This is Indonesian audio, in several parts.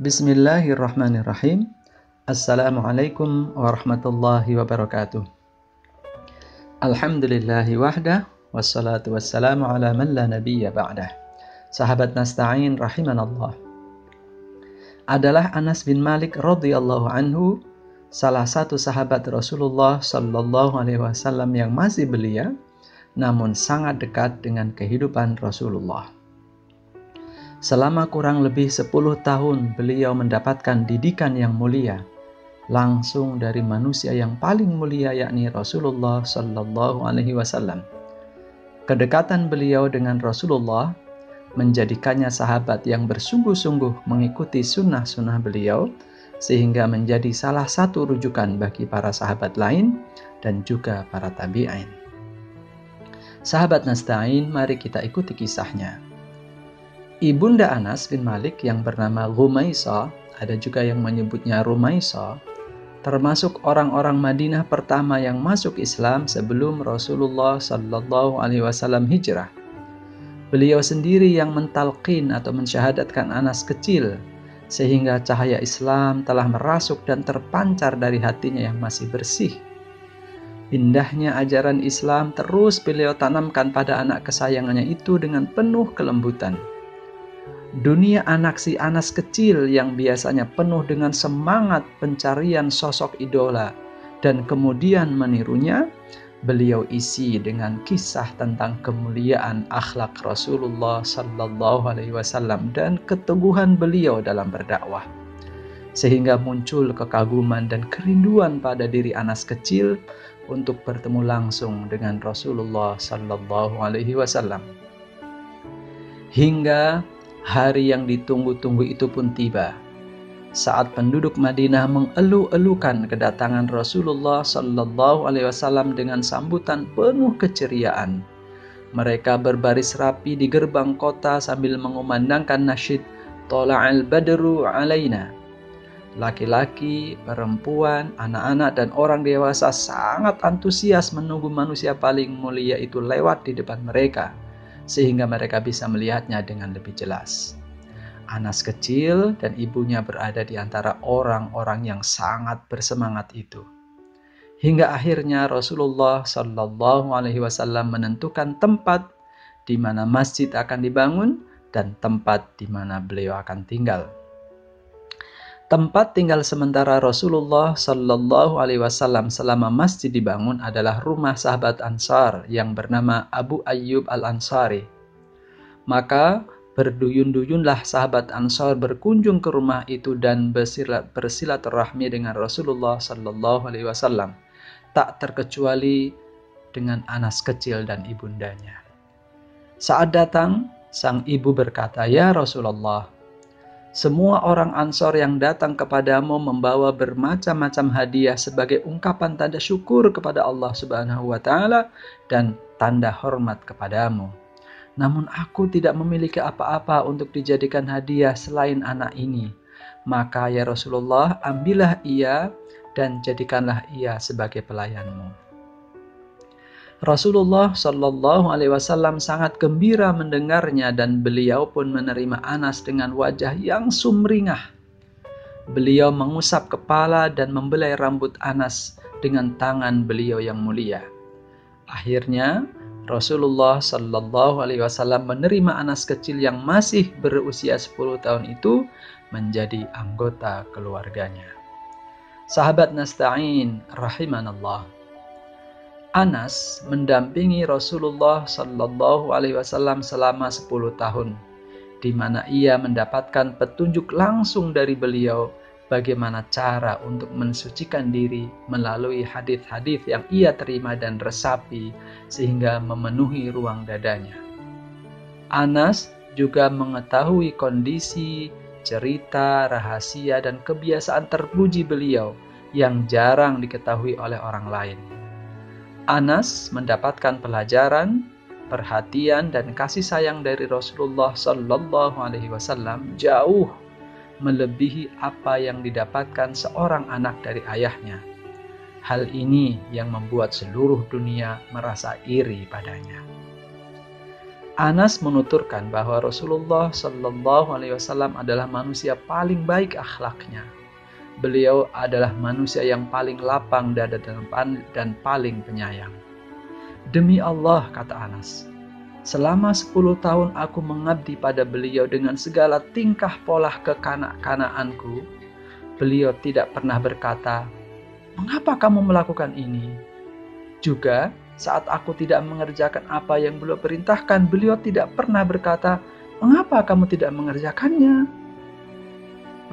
Bismillahirrahmanirrahim. Assalamualaikum warahmatullahi wabarakatuh. Alhamdulillahi wahdah, wassalatu wassalamu ala man la nabiyya ba'dah. Sahabat nasta'in rahimanallah. Adalah Anas bin Malik radhiyallahu anhu, salah satu sahabat Rasulullah sallallahu alaihi wasallam yang masih belia, namun sangat dekat dengan kehidupan Rasulullah. Selama kurang lebih 10 tahun beliau mendapatkan didikan yang mulia langsung dari manusia yang paling mulia, yakni Rasulullah sallallahu alaihi wasallam. Kedekatan beliau dengan Rasulullah menjadikannya sahabat yang bersungguh-sungguh mengikuti sunnah-sunnah beliau, sehingga menjadi salah satu rujukan bagi para sahabat lain dan juga para tabi'in. Sahabat nasta'in, mari kita ikuti kisahnya. Ibunda Anas bin Malik yang bernama Rumaisah, ada juga yang menyebutnya Rumaisah, termasuk orang-orang Madinah pertama yang masuk Islam sebelum Rasulullah sallallahu alaihi wasallam hijrah. Beliau sendiri yang mentalqin atau mensyahadatkan Anas kecil, sehingga cahaya Islam telah merasuk dan terpancar dari hatinya yang masih bersih. Indahnya ajaran Islam terus beliau tanamkan pada anak kesayangannya itu dengan penuh kelembutan. Dunia anak si Anas kecil yang biasanya penuh dengan semangat pencarian sosok idola dan kemudian menirunya, beliau isi dengan kisah tentang kemuliaan akhlak Rasulullah sallallahu alaihi wasallam dan keteguhan beliau dalam berdakwah. Sehingga muncul kekaguman dan kerinduan pada diri Anas kecil untuk bertemu langsung dengan Rasulullah sallallahu alaihi wasallam. Hingga hari yang ditunggu-tunggu itu pun tiba. Saat penduduk Madinah mengeluh-elukan kedatangan Rasulullah sallallahu alaihi wasallam dengan sambutan penuh keceriaan. Mereka berbaris rapi di gerbang kota sambil mengumandangkan nasyid Tola'al Badru alaina. Laki-laki, perempuan, anak-anak dan orang dewasa sangat antusias menunggu manusia paling mulia itu lewat di depan mereka, sehingga mereka bisa melihatnya dengan lebih jelas. Anas kecil dan ibunya berada di antara orang-orang yang sangat bersemangat itu. Hingga akhirnya Rasulullah sallallahu alaihi wasallam menentukan tempat di mana masjid akan dibangun dan tempat di mana beliau akan tinggal. Tempat tinggal sementara Rasulullah sallallahu alaihi wasallam selama masjid dibangun adalah rumah sahabat Ansar yang bernama Abu Ayyub Al-Ansari. Maka berduyun-duyunlah sahabat Ansar berkunjung ke rumah itu dan bersilaturahmi dengan Rasulullah sallallahu alaihi wasallam, tak terkecuali dengan Anas kecil dan ibundanya. Saat datang, sang ibu berkata, "Ya Rasulullah, semua orang Ansor yang datang kepadamu membawa bermacam-macam hadiah sebagai ungkapan tanda syukur kepada Allah Subhanahu wa Ta'ala dan tanda hormat kepadamu. Namun aku tidak memiliki apa-apa untuk dijadikan hadiah selain anak ini. Maka ya Rasulullah, ambillah ia dan jadikanlah ia sebagai pelayanmu." Rasulullah sallallahu alaihi wasallam sangat gembira mendengarnya dan beliau pun menerima Anas dengan wajah yang sumringah. Beliau mengusap kepala dan membelai rambut Anas dengan tangan beliau yang mulia. Akhirnya Rasulullah sallallahu alaihi wasallam menerima Anas kecil yang masih berusia 10 tahun itu menjadi anggota keluarganya. Sahabat nasta'in rahimanallah. Anas mendampingi Rasulullah sallallahu alaihi wasallam selama 10 tahun, di mana ia mendapatkan petunjuk langsung dari beliau bagaimana cara untuk mensucikan diri melalui hadis-hadis yang ia terima dan resapi sehingga memenuhi ruang dadanya. Anas juga mengetahui kondisi, cerita, rahasia dan kebiasaan terpuji beliau yang jarang diketahui oleh orang lain. Anas mendapatkan pelajaran, perhatian dan kasih sayang dari Rasulullah sallallahu alaihi wasallam jauh melebihi apa yang didapatkan seorang anak dari ayahnya. Hal ini yang membuat seluruh dunia merasa iri padanya. Anas menuturkan bahwa Rasulullah Shallallahu Alaihi Wasallam adalah manusia paling baik akhlaknya. Beliau adalah manusia yang paling lapang dada dan paling penyayang. Demi Allah, kata Anas, selama 10 tahun aku mengabdi pada beliau dengan segala tingkah pola kekanak-kanakanku. Beliau tidak pernah berkata, "Mengapa kamu melakukan ini?" Juga saat aku tidak mengerjakan apa yang beliau perintahkan, beliau tidak pernah berkata, "Mengapa kamu tidak mengerjakannya?"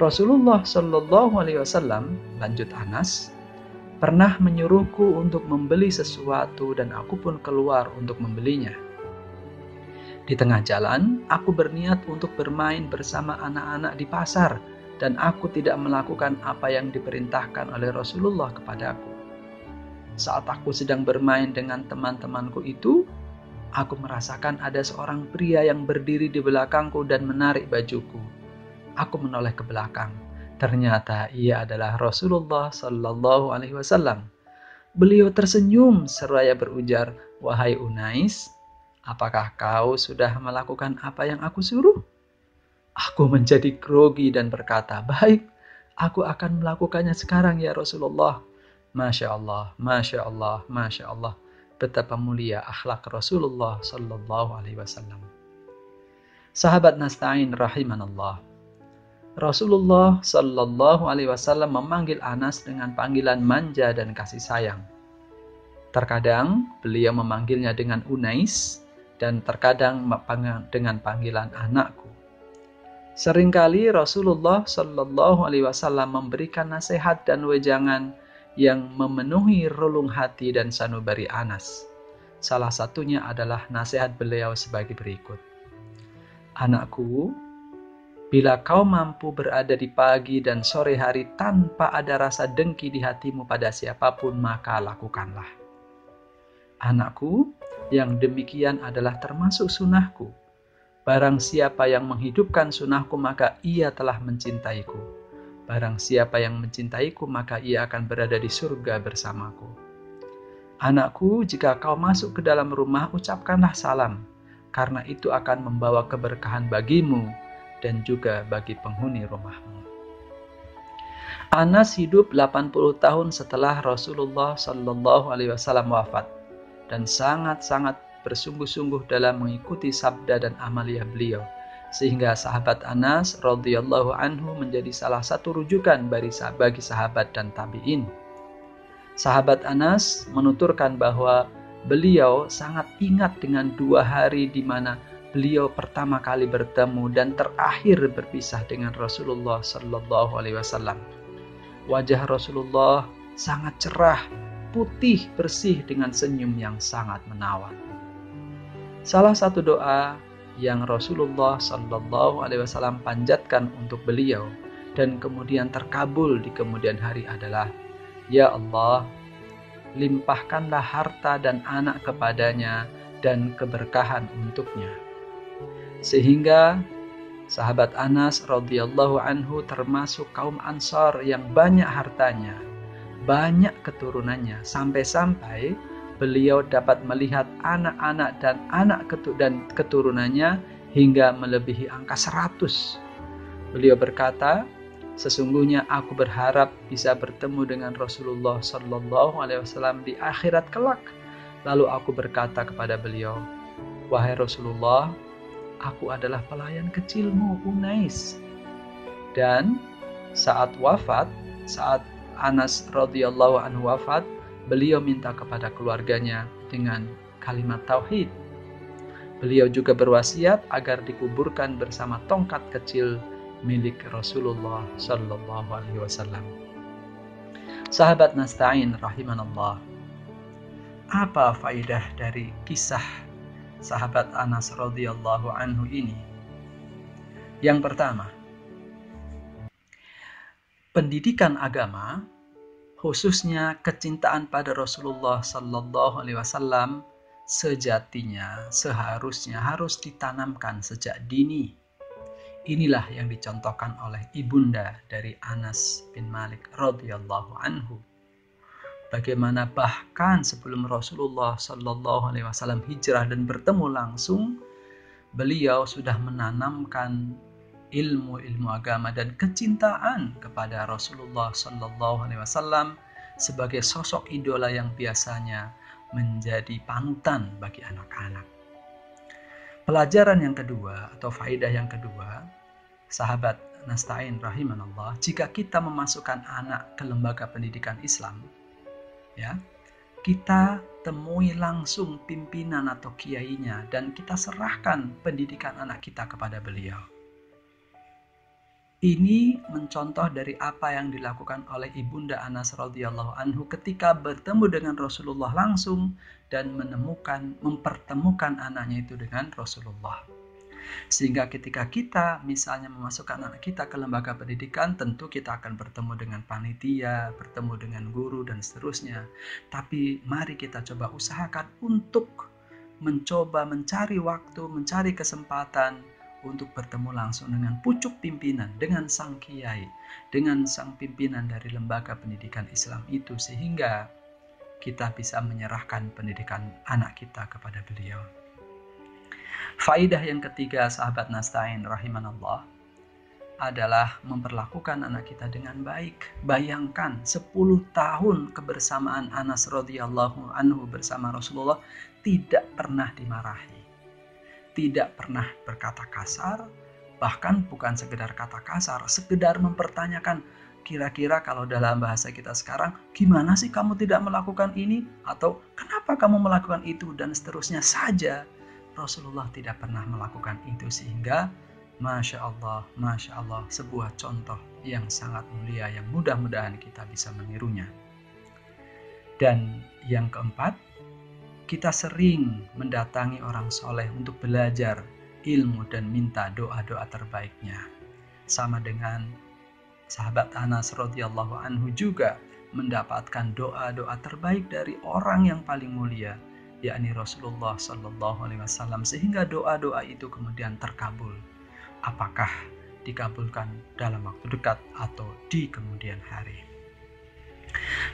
Rasulullah Shallallahu Alaihi Wasallam, lanjut Anas, pernah menyuruhku untuk membeli sesuatu dan aku pun keluar untuk membelinya. Di tengah jalan, aku berniat untuk bermain bersama anak-anak di pasar dan aku tidak melakukan apa yang diperintahkan oleh Rasulullah kepadaku. Saat aku sedang bermain dengan teman-temanku itu, aku merasakan ada seorang pria yang berdiri di belakangku dan menarik bajuku. Aku menoleh ke belakang. Ternyata ia adalah Rasulullah Shallallahu Alaihi Wasallam. Beliau tersenyum seraya berujar, "Wahai Unais, apakah kau sudah melakukan apa yang aku suruh?" Aku menjadi grogi dan berkata, "Baik, aku akan melakukannya sekarang ya Rasulullah." Masya Allah, Masya Allah, Masya Allah. Betapa mulia akhlak Rasulullah Sallallahu Alaihi Wasallam. Sahabat Nasta'in rahimanallah. Rasulullah Sallallahu Alaihi Wasallam memanggil Anas dengan panggilan manja dan kasih sayang. Terkadang beliau memanggilnya dengan Unais dan terkadang dengan panggilan anakku. Seringkali Rasulullah Sallallahu Alaihi Wasallam memberikan nasihat dan wejangan yang memenuhi relung hati dan sanubari Anas. Salah satunya adalah nasihat beliau sebagai berikut. "Anakku, bila kau mampu berada di pagi dan sore hari tanpa ada rasa dengki di hatimu pada siapapun, maka lakukanlah. Anakku, yang demikian adalah termasuk sunnahku. Barang siapa yang menghidupkan sunnahku, maka ia telah mencintaiku. Barang siapa yang mencintaiku, maka ia akan berada di surga bersamaku. Anakku, jika kau masuk ke dalam rumah, ucapkanlah salam, karena itu akan membawa keberkahan bagimu dan juga bagi penghuni rumahmu." Anas hidup 80 tahun setelah Rasulullah Shallallahu Alaihi Wasallam wafat dan sangat-sangat bersungguh-sungguh dalam mengikuti sabda dan amalia beliau. Sehingga sahabat Anas radhiyallahu anhu menjadi salah satu rujukan bagi sahabat dan tabi'in. Sahabat Anas menuturkan bahwa beliau sangat ingat dengan 2 hari di mana beliau pertama kali bertemu dan terakhir berpisah dengan Rasulullah Sallallahu Alaihi Wasallam. Wajah Rasulullah sangat cerah, putih, bersih dengan senyum yang sangat menawan. Salah satu doa yang Rasulullah Shallallahu Alaihi Wasallam panjatkan untuk beliau dan kemudian terkabul di kemudian hari adalah, "Ya Allah, limpahkanlah harta dan anak kepadanya dan keberkahan untuknya." Sehingga sahabat Anas radhiyallahu anhu termasuk kaum Ansar yang banyak hartanya, banyak keturunannya, sampai-sampai beliau dapat melihat anak-anak dan keturunannya hingga melebihi angka 100. Beliau berkata, "Sesungguhnya aku berharap bisa bertemu dengan Rasulullah Sallallahu Alaihi Wasallam di akhirat kelak." Lalu aku berkata kepada beliau, "Wahai Rasulullah, aku adalah pelayan kecilmu, Unais." Dan saat Anas radhiyallahu anhu wafat, beliau minta kepada keluarganya dengan kalimat tauhid. Beliau juga berwasiat agar dikuburkan bersama tongkat kecil milik Rasulullah Sallallahu Alaihi Wasallam. Sahabat Nasta'in rahimanallah. Apa faidah dari kisah sahabat Anas radhiyallahu anhu ini? Yang pertama, pendidikan agama, khususnya kecintaan pada Rasulullah Sallallahu Alaihi Wasallam, sejatinya seharusnya harus ditanamkan sejak dini. Inilah yang dicontohkan oleh ibunda dari Anas bin Malik radhiyallahu anhu. Bagaimana bahkan sebelum Rasulullah Sallallahu Alaihi Wasallam hijrah dan bertemu langsung, beliau sudah menanamkan ilmu-ilmu agama dan kecintaan kepada Rasulullah Sallallahu Alaihi Wasallam sebagai sosok idola yang biasanya menjadi panutan bagi anak-anak. Pelajaran yang kedua atau faedah yang kedua, sahabat nasta'in rahimanallah, jika kita memasukkan anak ke lembaga pendidikan Islam, ya, kita temui langsung pimpinan atau kiainya dan kita serahkan pendidikan anak kita kepada beliau. Ini mencontoh dari apa yang dilakukan oleh Ibunda Anas radhiyallahu anhu ketika bertemu dengan Rasulullah langsung dan mempertemukan anaknya itu dengan Rasulullah. Sehingga ketika kita misalnya memasukkan anak kita ke lembaga pendidikan, tentu kita akan bertemu dengan panitia, bertemu dengan guru dan seterusnya. Tapi mari kita coba usahakan untuk mencoba mencari waktu, mencari kesempatan untuk bertemu langsung dengan pucuk pimpinan, dengan sang kiai, dengan sang pimpinan dari lembaga pendidikan Islam itu, sehingga kita bisa menyerahkan pendidikan anak kita kepada beliau. Faidah yang ketiga, sahabat nasta'in rahimanallah, adalah memperlakukan anak kita dengan baik. Bayangkan 10 tahun kebersamaan Anas radhiyallahu anhu bersama Rasulullah, tidak pernah dimarahi, tidak pernah berkata kasar, bahkan bukan sekedar kata kasar, sekedar mempertanyakan, kira-kira kalau dalam bahasa kita sekarang, gimana sih kamu tidak melakukan ini? Atau kenapa kamu melakukan itu? Dan seterusnya saja. Rasulullah tidak pernah melakukan itu, sehingga Masya Allah, sebuah contoh yang sangat mulia yang mudah-mudahan kita bisa menirunya. Dan yang keempat, kita sering mendatangi orang soleh untuk belajar ilmu dan minta doa-doa terbaiknya. Sama dengan sahabat Anas radhiyallahu anhu juga mendapatkan doa-doa terbaik dari orang yang paling mulia, yakni Rasulullah Sallallahu Alaihi Wasallam, sehingga doa-doa itu kemudian terkabul. Apakah dikabulkan dalam waktu dekat atau di kemudian hari?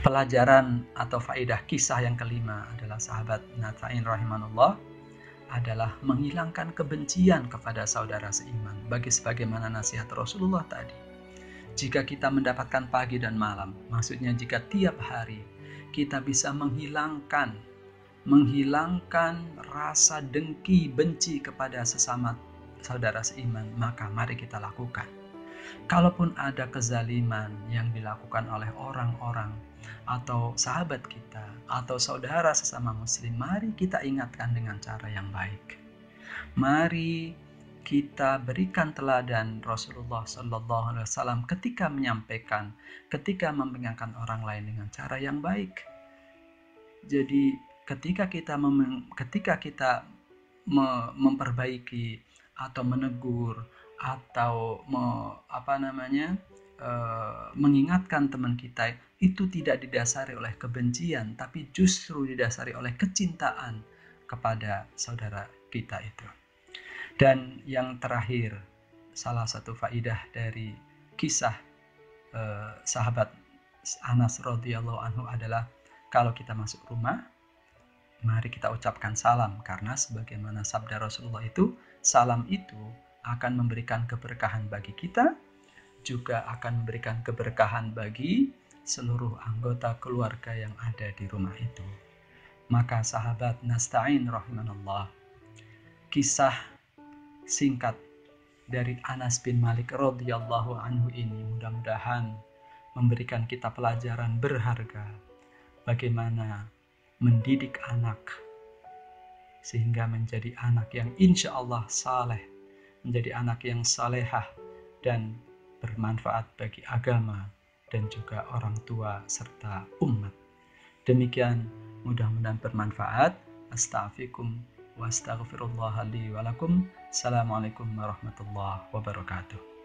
Pelajaran atau faedah kisah yang kelima adalah sahabat nasta'in rahimanullah, adalah menghilangkan kebencian kepada saudara seiman, sebagaimana nasihat Rasulullah tadi. Jika kita mendapatkan pagi dan malam, maksudnya jika tiap hari kita bisa menghilangkan rasa dengki, benci kepada sesama saudara seiman, maka mari kita lakukan. Kalaupun ada kezaliman yang dilakukan oleh orang-orang atau sahabat kita atau saudara sesama muslim, mari kita ingatkan dengan cara yang baik. Mari kita berikan teladan Rasulullah Sallallahu Alaihi Wasallam ketika menyampaikan, ketika memperingatkan orang lain dengan cara yang baik. Jadi ketika kita memperbaiki atau menegur atau mengingatkan teman kita, itu tidak didasari oleh kebencian, tapi justru didasari oleh kecintaan kepada saudara kita itu. Dan yang terakhir, salah satu faidah dari kisah sahabat Anas radhiyallahu anhu adalah, kalau kita masuk rumah, mari kita ucapkan salam, karena sebagaimana sabda Rasulullah itu, salam itu akan memberikan keberkahan bagi kita, juga akan memberikan keberkahan bagi seluruh anggota keluarga yang ada di rumah itu. Maka sahabat nasta'in rahimanallah, kisah singkat dari Anas bin Malik radhiyallahu anhu ini mudah-mudahan memberikan kita pelajaran berharga bagaimana mendidik anak sehingga menjadi anak yang insya Allah saleh, menjadi anak yang salehah dan bermanfaat bagi agama dan juga orang tua serta umat. Demikian, mudah-mudahan bermanfaat. Astaghfirukum wa astaghfirullah li wa lakum. Assalamualaikum warahmatullahi wabarakatuh.